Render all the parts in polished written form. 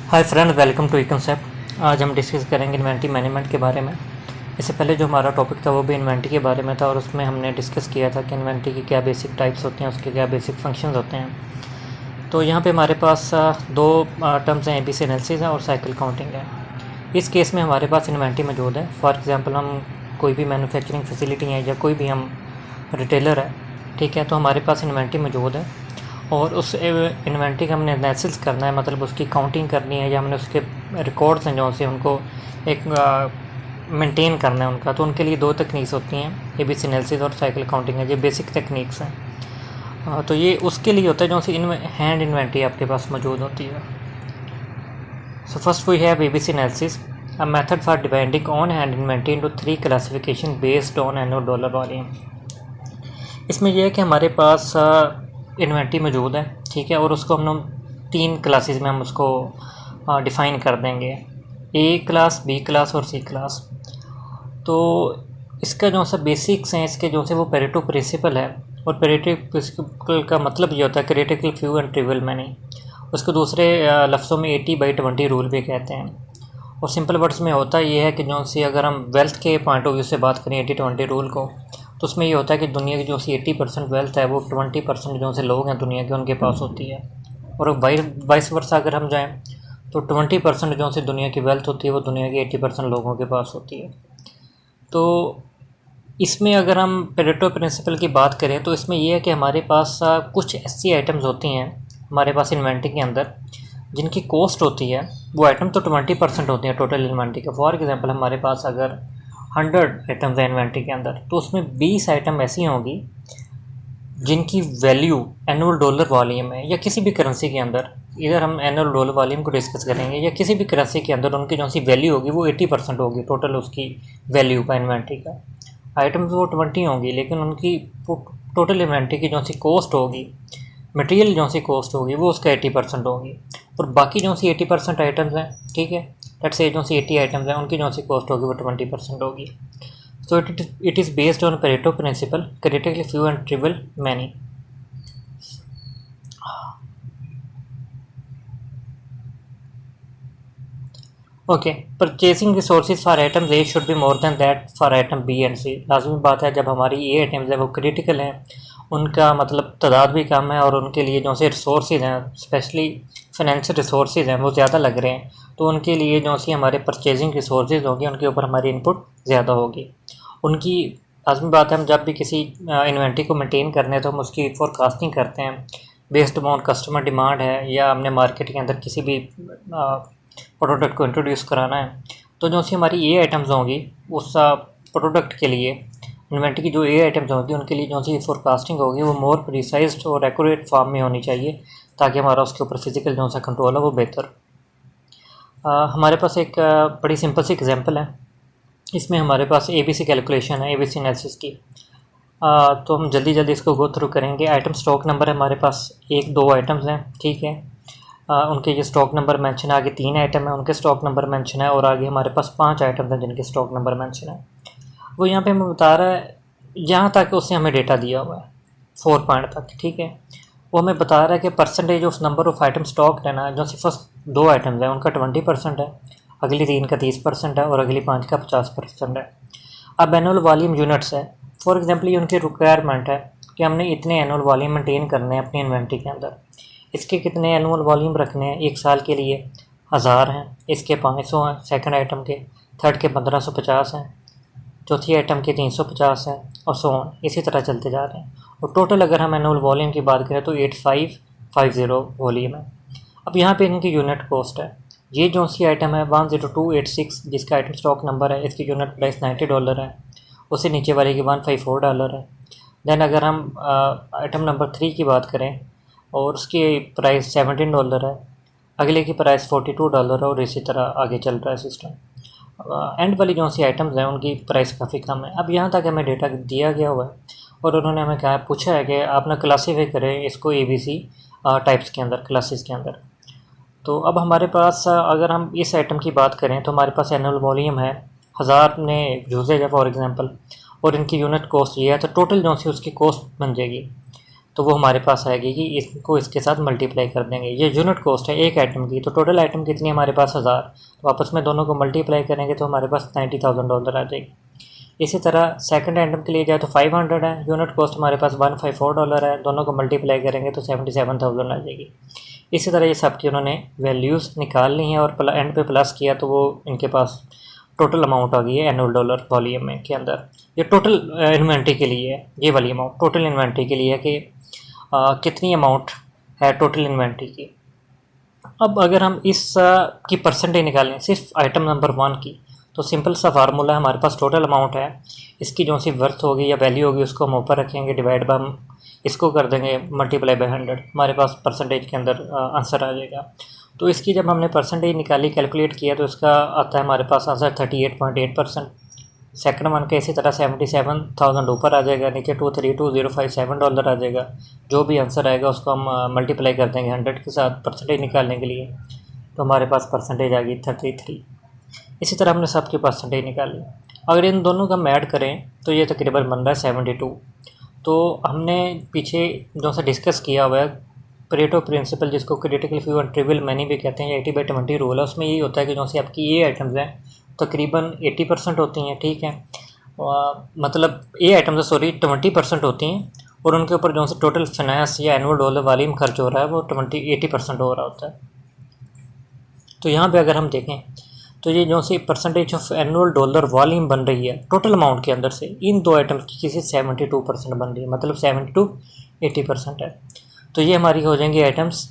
Hi friend, welcome to E concept. आज हम discuss करेंगे इन्वेंटरी मैनेजमेंट के बारे में। इससे पहले जो हमारा टॉपिक था वो भी इन्वेंटरी के बारे में था और उसमें हमने डिस्कस किया था कि इन्वेंटरी की क्या बेसिक टाइप्स होते हैं, उसके क्या बेसिक फंक्शंस होते हैं। तो यहाँ पे हमारे पास दो टर्म्स हैं, एबीसी एनालिसिस है और साइकिल काउंटिंग है। इस केस में हमारे पास इन्वेंटरी मौजूद है। फॉर एग्जांपल, हम कोई भी मैन्युफैक्चरिंग फैसिलिटी है या कोई भी हम रिटेलर है, ठीक है, तो हमारे पास इन्वेंटरी मौजूद है और उस इन्वेंटरी का हमने एनालिसिस करना है, मतलब उसकी काउंटिंग करनी है या हमने उसके रिकॉर्ड्स हैं जो से उनको एक मेंटेन करना है उनका। तो उनके लिए दो तकनीक्स होती हैं, एबीसी एनालिसिस और साइकिल काउंटिंग है। ये बेसिक तकनीक्स हैं। तो ये उसके लिए होता है जो से हैंड इन्वेंटरी आपके पास मौजूद होती है। So first we have ABC analysis, a method for dividing on hand inventory into 3 classification based on annual dollar volume. इसमें यह है कि हमारे पास इन्वेंटरी मौजूद है, ठीक है, और उसको हम 3 क्लासेस में हम उसको डिफ़ाइन कर देंगे, ए क्लास, बी क्लास और सी क्लास। तो इसका जो सा बेसिक्स हैं इसके जो से वो पेरेटो प्रिंसिपल है, और पेरेटो प्रिंसिपल का मतलब ये होता है critical few and trivial many. उसको दूसरे लफ्ज़ों में 80/20 रूल भी कहते हैं। और सिंपल वर्ड्स में होता ये है कि जो सी अगर हम वेल्थ के पॉइंट ऑफ व्यू से बात करें 80/20 रूल को, तो उसमें ये होता है कि दुनिया की जो सी 80% वेल्थ है वो 20% जो से लोग हैं दुनिया के उनके पास होती है। और वाइस वर्सा अगर हम जाएं तो 20% जो से दुनिया की वेल्थ होती है वो दुनिया के 80% लोगों के पास होती है। तो इसमें अगर हम पेरेटो प्रिंसिपल की बात करें तो इसमें यह है कि हमारे पास कुछ ऐसी आइटम्स होती हैं हमारे पास इन्वेंटरी के अंदर जिनकी कॉस्ट होती है, वो आइटम तो 20% होती है टोटल इन्वेंटरी का। फॉर एग्जांपल, हमारे पास अगर 100 आइटम्स हैं इन्वेंटरी के अंदर, तो उसमें 20 आइटम ऐसी होंगी जिनकी वैल्यू एनुअल डॉलर वॉल्यूम है, या किसी भी करेंसी के अंदर, इधर हम एनुअल डॉलर वॉल्यूम को डिस्कस करेंगे, या किसी भी करेंसी के अंदर उनकी जो सी वैल्यू होगी वो 80% होगी टोटल उसकी वैल्यू का इन्वेंटरी का। आइटम्स वो 20 होंगी लेकिन उनकी टोटल इन्वेंटरी की जो सी कॉस्ट होगी, मटेरियल जो सी कॉस्ट होगी वो उसका 80% होगी। और बाकी जो सी 80% आइटम्स हैं, ठीक है, लेट्स से जो सी 80 आइटम्स हैं उनकी जो सी कॉस्ट होगी वो 20% होगी। So it is based on Pareto principle, critical few and trivial many. Okay, purchasing resources for items A should be more than that for item B and C. लाजमी बात है, जब हमारी ए आइटम्स है वो क्रिटिकल हैं, उनका मतलब तादाद भी कम है और उनके लिए जो से रिसोर्सेज हैं, स्पेशली फाइनेंशियल रिसोर्सेज हैं, वो ज़्यादा लग रहे हैं, तो उनके लिए जो सी हमारे परचेजिंग रिसोर्सेज होंगे उनके ऊपर हमारी इनपुट ज़्यादा होगी। उनकी लाजमी बात है, हम जब भी किसी इन्वेंट्री को मेंटेन करने हैं तो हम उसकी फोरकास्टिंग करते हैं बेस्ड अपॉन कस्टमर डिमांड है, या हमने मार्केट के अंदर किसी भी प्रोडक्ट को इंट्रोड्यूस कराना है। तो जो सी हमारी ए आइटम्स होंगी उस प्रोडक्ट के लिए, इन्वेंट्री की जो ए आइटम्स होंगी उनके लिए जो सी फोरकास्टिंग होगी वो मोर प्रिसाइज्ड और एक्यूरेट फॉर्म में होनी चाहिए, ताकि हमारा उसके ऊपर फिजिकल जो सा कंट्रोल है वो बेहतर। हमारे पास एक बड़ी सिंपल सी एग्जांपल है, इसमें हमारे पास एबीसी कैलकुलेशन है, एबीसी एनालिसिस की। तो हम जल्दी जल्दी इसको गो थ्रू करेंगे। आइटम स्टॉक नंबर है हमारे पास 1-2 आइटम्स हैं, ठीक है, उनके ये स्टॉक नंबर मेंशन है, आगे 3 आइटम है उनके स्टॉक नंबर मेंशन है, और आगे हमारे पास 5 आइटम्स हैं जिनके स्टॉक नंबर मेंशन है। वो यहाँ पे हमें बता रहा है यहाँ तक उसने हमें डेटा दिया हुआ है 4 पॉइंट तक, ठीक है। वो हमें बता रहा है कि percentage of number of item stock है ना, जो सिर्फ फर्स्ट 2 आइटम्स हैं उनका 20% है, अगली 3 का 30% है और अगली 5 का 50% है। अब एनुअल वॉल्यूम यूनिट्स है, फॉर एग्जांपल ये उनकी रिक्वायरमेंट है कि हमने इतने एनुअल वॉल्यूम मेंटेन करने हैं अपनी इन्वेंट्री के अंदर। इसके कितने एनुअल वॉल्यूम रखने हैं, 1 साल के लिए 1000 हैं, इसके 500 हैं, सेकंड आइटम के, थर्ड के 1550 हैं, चौथी आइटम के 350 हैं, और सो ऑन, इसी तरह चलते जा रहे हैं। और टोटल अगर हम एनुअल वॉल्यूम की बात करें तो 8550 वॉल्यूम है। अब यहाँ पे इनकी यूनिट कॉस्ट है, ये जो सी आइटम है 10286 जिसका आइटम स्टॉक नंबर है, इसकी यूनिट प्राइस $90 है, उससे नीचे वाले की $154 है। देन अगर हम आइटम नंबर 3 की बात करें और उसकी प्राइस $17 है, अगले की प्राइस $42 है, और इसी तरह आगे चल रहा है सिस्टम। एंड वाली जो सी आइटम्स हैं उनकी प्राइस काफ़ी कम है। अब यहाँ तक हमें डेटा दिया गया हुआ है और उन्होंने हमें कहा पूछा है कि आप ना क्लासीफाई करें इसको एबीसी टाइप्स के अंदर, क्लासेस के अंदर। तो अब हमारे पास अगर हम इस आइटम की बात करें तो हमारे पास एनुअल वॉल्यूम है 1000 ने यूजेज है फॉर एग्जांपल, और इनकी यूनिट कॉस्ट ये है, तो टोटल जो सी उसकी कॉस्ट बन जाएगी। तो वो हमारे पास आएगी कि इसको इसके साथ मल्टीप्लाई कर देंगे। ये यूनिट कॉस्ट है एक आइटम की, तो टोटल आइटम कितनी हमारे पास 1000, तो आपस में दोनों को मल्टीप्लाई करेंगे तो हमारे पास $90,000 आ जाएगी। इसी तरह सेकंड आइटम के लिए जाए तो 500 है, यूनिट कॉस्ट हमारे पास $154 है, दोनों को मल्टीप्लाई करेंगे तो 77,000 आ जाएगी। इसी तरह ये सब की उन्होंने वैल्यूज़ निकाल ली हैं और एंड पे प्लस किया तो वो इनके पास टोटल अमाउंट आ गई है एनुअल डॉलर वॉल्यूम में के अंदर। ये टोटल इन्वेंट्री के लिए है, ये वाली अमाउंट टोटल इन्वेंट्री के लिए है कि कितनी अमाउंट है टोटल इन्वेंट्री की। अब अगर हम इस की परसेंटेज निकालें सिर्फ आइटम नंबर 1 की, तो सिंपल सा फार्मूला है, हमारे पास टोटल अमाउंट है, इसकी जो सी वर्थ होगी या वैल्यू होगी उसको हम ऊपर रखेंगे, डिवाइड बाय हम इसको कर देंगे मल्टीप्लाई बाय 100, हमारे पास परसेंटेज के अंदर आंसर आ जाएगा। तो इसकी जब हमने परसेंटेज निकाली कैलकुलेट किया तो इसका आता है हमारे पास आंसर 38.8%। सेकंड वन के इसी तरह 77,000 ऊपर आ जाएगा, नीचे $232,057 आ जाएगा। जो भी आंसर आएगा उसको हम मल्टीप्लाई कर देंगे 100 के साथ परसेंटेज निकालने के लिए, तो हमारे पास परसेंटेज आ गई 33। इसी तरह हमने सबकी परसेंटेज निकाली। अगर इन दोनों का हम ऐड करें तो ये तकरीबन बन रहा है 72। तो हमने पीछे जो सा डिस्कस किया हुआ है परेटो प्रिंसिपल, जिसको critical few and trivial many भी कहते हैं, 80/20 रूल है, उसमें यही होता है कि जो सी आपकी ये आइटम्स हैं तकरीबन 80% होती हैं, ठीक है, मतलब ये आइटम्स सॉरी 20% होती हैं, और उनके ऊपर जो से टोटल फाइनेंस या एनुअल डॉलर वॉल्यूम खर्च हो रहा है वो 80% हो रहा होता है। तो यहाँ पे अगर हम देखें तो ये जो C percentage of annual dollar volume बन रही है टोटल अमाउंट के अंदर से इन दो आइटम्स की किसी 72% बन रही है, मतलब 70-80% है। तो ये हमारी हो जाएंगी आइटम्स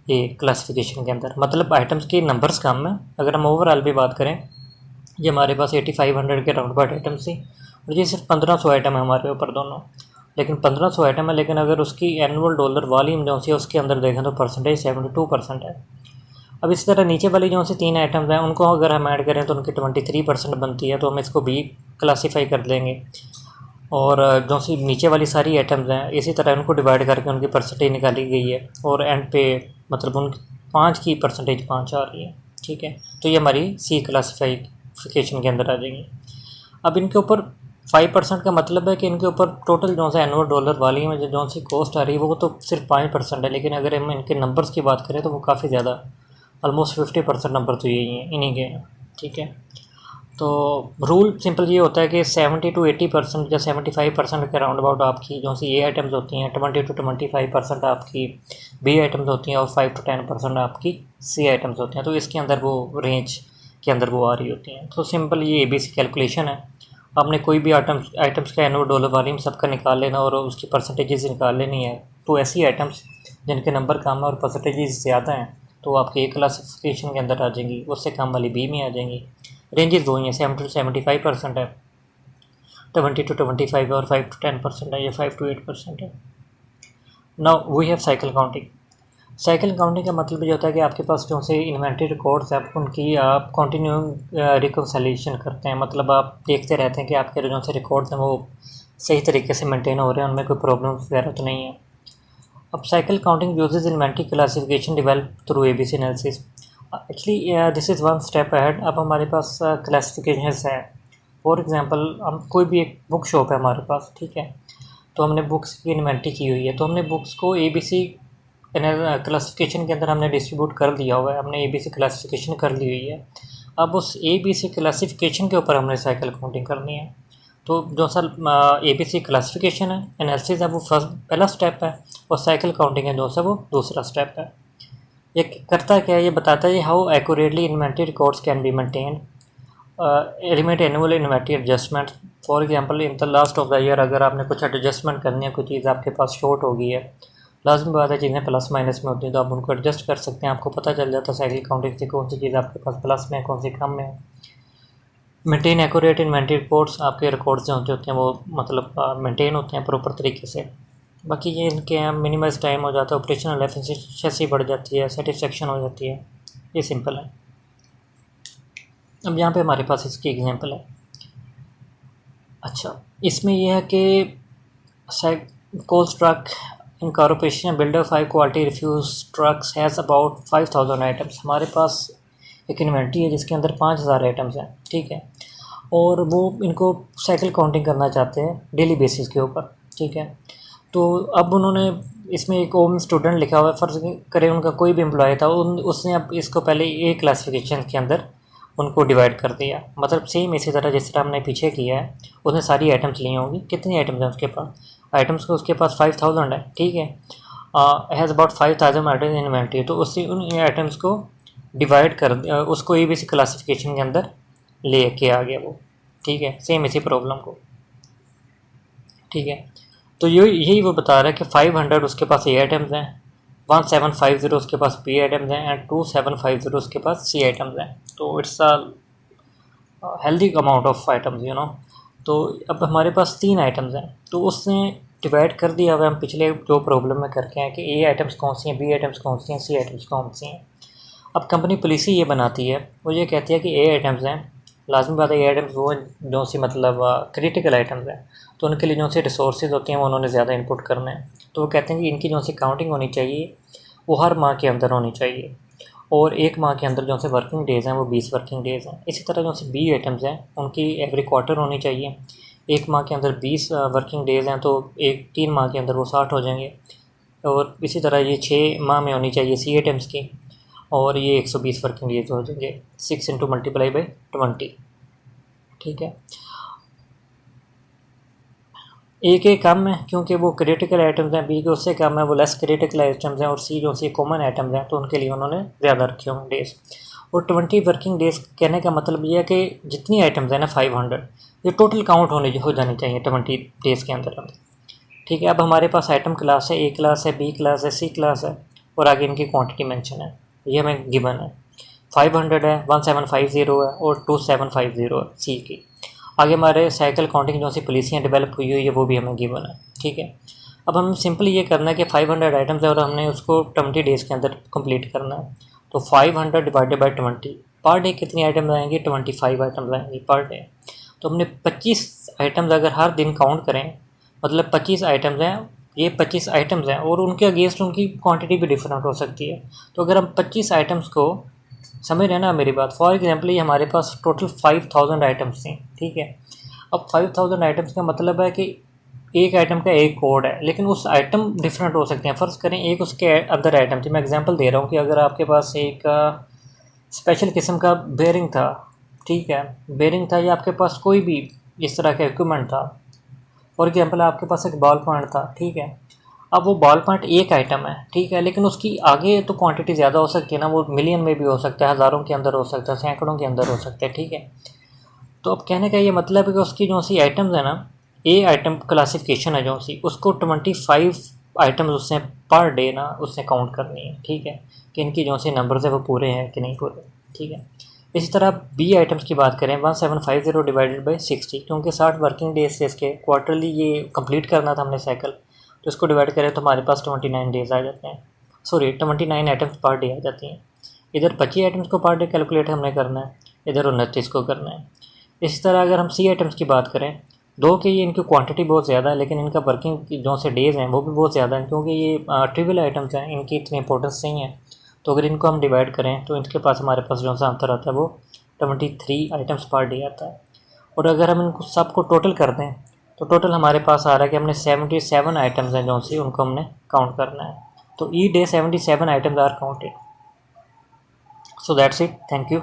ये क्लासिफिकेशन के अंदर, मतलब आइटम्स के नंबर्स कम है। अगर हम ओवरऑल भी बात करें, ये हमारे पास 8500 के राउंड अबाउट आइटम्स थी, और ये सिर्फ 1500 आइटम है हमारे ऊपर दोनों, लेकिन 1500 आइटम है, लेकिन अगर उसकी एनुअल डॉलर वॉल्यूम जो सी उसके अंदर देखें तो परसेंटेज 72% है। अब इसी तरह नीचे वाली जो सी 3 आइटम्स हैं उनको अगर हम ऐड करें तो उनकी 23% बनती है, तो हम इसको भी क्लासीफाई कर देंगे। और जो सी नीचे वाली सारी आइटम्स हैं इसी तरह उनको डिवाइड करके उनकी परसेंटेज निकाली गई है, और एंड पे मतलब उन 5 की परसेंटेज 5 आ रही है, ठीक है। तो ये हमारी सी क्लासीफिकेशन के अंदर आ जाएंगी। अब इनके ऊपर 5% का मतलब है कि इनके ऊपर टोटल जो सा एनुअल डॉलर वाली में जो सी कॉस्ट आ रही है वो तो सिर्फ 5% है, लेकिन अगर हम इनके नंबर्स की बात करें तो वो काफ़ी ज़्यादा ऑलमोस्ट 50% नंबर तो यही हैं, इन्हीं के हैं, ठीक है। तो रूल सिंपल ये होता है कि 70-80% या 75% के राउंड अबाउट आपकी जो सी ए आइटम्स होती हैं, 20-25% आपकी बी आइटम्स होती हैं, और 5-10% आपकी सी आइटम्स होती हैं। तो इसके अंदर वो रेंज के अंदर वो आ रही होती हैं। तो सिंपल ये ABC कैलकुलेशन है, आपने कोई भी आइटम्स का एनुअल डॉलर वॉल्यूम सबका निकाल लेना और उसकी परसेंटेजेस निकाल लेनी है। तो ऐसी आइटम्स जिनके नंबर कम है और परसेंटेजेस ज़्यादा हैं तो आपके ए क्लासिफिकेशन के अंदर आ जाएंगी, उससे कम वाली बी में आ जाएंगी। रेंजेस दो ही हैं, 70-75% है, 20-25 और 5-10% है, या 5-8% है। Now we have cycle counting. Cycle counting का मतलब ये होता है कि आपके पास जो से इन्वेंटरी रिकॉर्ड्स हैं उनकी आप कंटिन्यू रिकन्सिलिएशन करते हैं, मतलब आप देखते रहते हैं कि आपके जो से रिकॉर्ड्स हैं वो सही तरीके से मेंटेन हो रहे हैं, उनमें कोई प्रॉब्लम वगैरह तो नहीं है। अब cycle counting uses inventory classification develop through ABC analysis. Actually this is one step ahead. अब हमारे पास क्लासिफिकेशंस हैं। फॉर एग्जांपल हम कोई भी एक बुक शॉप है हमारे पास, ठीक है, तो हमने बुक्स की इन्वेंटरी की हुई है, तो हमने बुक्स को ABC क्लासिफिकेशन के अंदर हमने डिस्ट्रीब्यूट कर दिया हुआ है, हमने ABC क्लासिफिकेशन कर ली हुई है। अब उस ABC क्लासिफिकेशन के ऊपर हमने साइकिल काउंटिंग करनी है। तो जो सर ABC क्लासिफिकेशन है, एनालिसिस है, वो पहला स्टेप है, और साइकिल काउंटिंग है जो सा वो दूसरा स्टेप है। ये करता क्या है, ये बताता है how accurately inventory records can be maintain, element annual inventory adjustment. For example in the last of the year अगर आपने कुछ एडजस्टमेंट करनी है, कोई चीज़ आपके पास शॉर्ट हो गई है, लाजमी बात है चीज़ें प्लस माइनस में होती हैं, तो आप उनको एडजस्ट कर सकते हैं, आपको पता चल जाता है साइकिल काउंटिंग से कौन सी चीज़ आपके पास प्लस में है, कौन सी कम में है। मेंटेन एक्यूरेट इन्वेंटरी रिपोर्ट्स, आपके रिकॉर्ड्स जो होते हैं वो मतलब मेंटेन होते हैं प्रॉपर तरीके से। बाकी ये इनके यहाँ मिनिमाइज टाइम हो जाता है, ऑपरेशनल एफिशिएंसी बढ़ जाती है, सेटिस्फेक्शन हो जाती है, ये सिंपल है। अब यहाँ पे हमारे पास इसकी एग्जांपल है। अच्छा, इसमें यह है कि Coles truck incorporation builder 5 quality refuse trucks has about 5000 items. हमारे पास एक इन्वेंट्री है जिसके अंदर 5000 आइटम्स हैं, ठीक है, और वो इनको साइकिल काउंटिंग करना चाहते हैं डेली बेसिस के ऊपर, ठीक है। तो अब उन्होंने इसमें एक ओम स्टूडेंट लिखा हुआ है, फ़र्ज़ करें उनका कोई भी एम्प्लॉय था, उसने अब इसको पहले ए क्लासिफिकेशन के अंदर उनको डिवाइड कर दिया। मतलब सेम इसी तरह जिस तरह हमने पीछे किया है, उसने सारी आइटम्स ली होंगी। कितनी आइटम्स हैं उसके पास? आइटम्स को उसके पास 5000 है, ठीक है। Has about 5000 items in inventory. तो उससे उन आइटम्स को डिवाइड कर उसको ए बी सी क्लासिफिकेशन के अंदर ले के आ गया वो, ठीक है, सेम इसी प्रॉब्लम को, ठीक है। तो यही वो बता रहा है कि 500 उसके पास ए आइटम्स हैं, 1750 उसके पास बी आइटम्स हैं एंड 2750 उसके पास सी आइटम्स हैं। तो it's a healthy amount of items, you know. तो अब हमारे पास 3 आइटम्स हैं, तो उसने डिवाइड कर दिया हुआ। हम पिछले जो प्रॉब्लम में करके हैं कि ए आइटम्स कौन सी हैं, बी आइटम्स कौन सी हैं, सी आइटम्स कौन सी हैं। अब कंपनी पॉलिसी ये बनाती है, वो ये कहती है कि ए आइटम्स हैं, लाजमी बात है ए आइटम्स वो जो सी मतलब क्रिटिकल आइटम्स हैं, तो उनके लिए जो से रिसोर्सेज होती हैं वो उन्होंने ज़्यादा इनपुट करना है। तो वो कहते हैं कि इनकी जो सी काउंटिंग होनी चाहिए वो हर माह के अंदर होनी चाहिए, और एक माह के अंदर जो से वर्किंग डेज़ हैं वो 20 वर्किंग डेज़ हैं। इसी तरह जो से बी आइटम्स हैं उनकी एवरी क्वार्टर होनी चाहिए। एक माह के अंदर 20 वर्किंग डेज़ हैं, तो 3 माह के अंदर वो 60 हो जाएंगे। और इसी तरह ये 6 माह में होनी चाहिए सी आइटम्स की, और ये 120 वर्किंग डेज हो जाएंगे। 6 इंटू मल्टीप्लाई बाई 20, ठीक है। ए के कम है क्योंकि वो क्रिटिकल आइटम्स हैं, बी के उससे कम है वो लेस क्रिटिकल आइटम्स हैं, और सी जो सी कॉमन आइटम्स हैं तो उनके लिए उन्होंने ज़्यादा रखे हुए डेज़। और 20 वर्किंग डेज़ कहने का मतलब ये है कि जितनी आइटम्स हैं ना 500, ये टोटल काउंट हो जानी चाहिए 20 डेज़ के अंदर, ठीक है। अब हमारे पास आइटम क्लास है, ए क्लास है, बी क्लास है, सी क्लास है, और आगे इनकी क्वांटिटी मेंशन है, ये हमें गिवन है। 500 है, 1750 है और 2750 है सी की। आगे हमारे साइकिल काउंटिंग जो सी पॉलिसियाँ डेवलप हुई हुई है वो भी हमें गिवन है, ठीक है। अब हम सिंपली ये करना है कि 500 आइटम्स है और हमने उसको 20 डेज़ के अंदर कंप्लीट करना है। तो 500 डिवाइडेड बाई 20, पर डे कितनी आइटम्स आएंगी? 25 आइटम्स आएंगी पर डे। तो हमने 25 आइटम्स अगर हर दिन काउंट करें, मतलब 25 आइटम्स हैं, ये 25 आइटम्स हैं और उनके अगेंस्ट उनकी क्वांटिटी भी डिफरेंट हो सकती है। तो अगर हम 25 आइटम्स को, समझ रहे हैं ना मेरी बात, फॉर एग्जांपल ये हमारे पास टोटल 5000 आइटम्स थी, ठीक है। अब 5000 आइटम्स का मतलब है कि एक आइटम का एक कोड है, लेकिन उस आइटम डिफरेंट हो सकते हैं। फ़र्ज़ करें एक उसके अंदर आइटम थी, मैं एग्जांपल दे रहा हूँ कि अगर आपके पास एक स्पेशल किस्म का बेयरिंग था, ठीक है, बेयरिंग था, या आपके पास कोई भी इस तरह का इक्विपमेंट था, फॉर एग्जांपल आपके पास एक बॉल पॉइंट था, ठीक है। अब वो बॉल पॉइंट एक आइटम है, ठीक है, लेकिन उसकी आगे तो क्वांटिटी ज़्यादा हो सकती है ना, वो मिलियन में भी हो सकता है, हज़ारों के अंदर हो सकता है, सैकड़ों के अंदर हो सकता है, ठीक है। तो अब कहने का ये मतलब है कि उसकी जो सी आइटम्स है ना, ए आइटम क्लासिफिकेशन है जो सी, उसको 25 आइटम्स उसने पर डे ना उसने काउंट करनी है, ठीक है, कि इनकी जो सी नंबर्स है वो पूरे हैं कि नहीं पूरे, ठीक है। इसी तरह बी आइटम्स की बात करें, 1750 डिवाइडेड बाई 60, क्योंकि 60 वर्किंग डेज से इसके क्वार्टरली ये कंप्लीट करना था हमने साइकिल, तो इसको डिवाइड करें तो हमारे पास 29 डेज आ जाते हैं, सॉरी 29 आइटम्स पर डे आ जाती हैं। इधर 25 आइटम्स को पर डे कैलकुलेट हमने करना है, इधर 29 को करना है। इसी तरह अगर हम सी आइटम्स की बात करें, दो कि ये इनकी क्वांटिटी बहुत ज़्यादा है, लेकिन इनका वर्किंग जो से डेज़ हैं वो भी बहुत ज़्यादा हैं, क्योंकि ये ट्रिवियल आइटम्स हैं, इनकी इतनी इंपॉर्टेंस नहीं है। तो अगर इनको हम डिवाइड करें तो इनके पास हमारे पास जो सा आंसर आता है वो 23 आइटम्स पर डे आता है। और अगर हम इनको सबको टोटल कर दें तो टोटल हमारे पास आ रहा है कि हमने 77 आइटम्स हैं जो सी उनको हमने काउंट करना है। तो ई डे 77 items are counted. So that's it, thank you.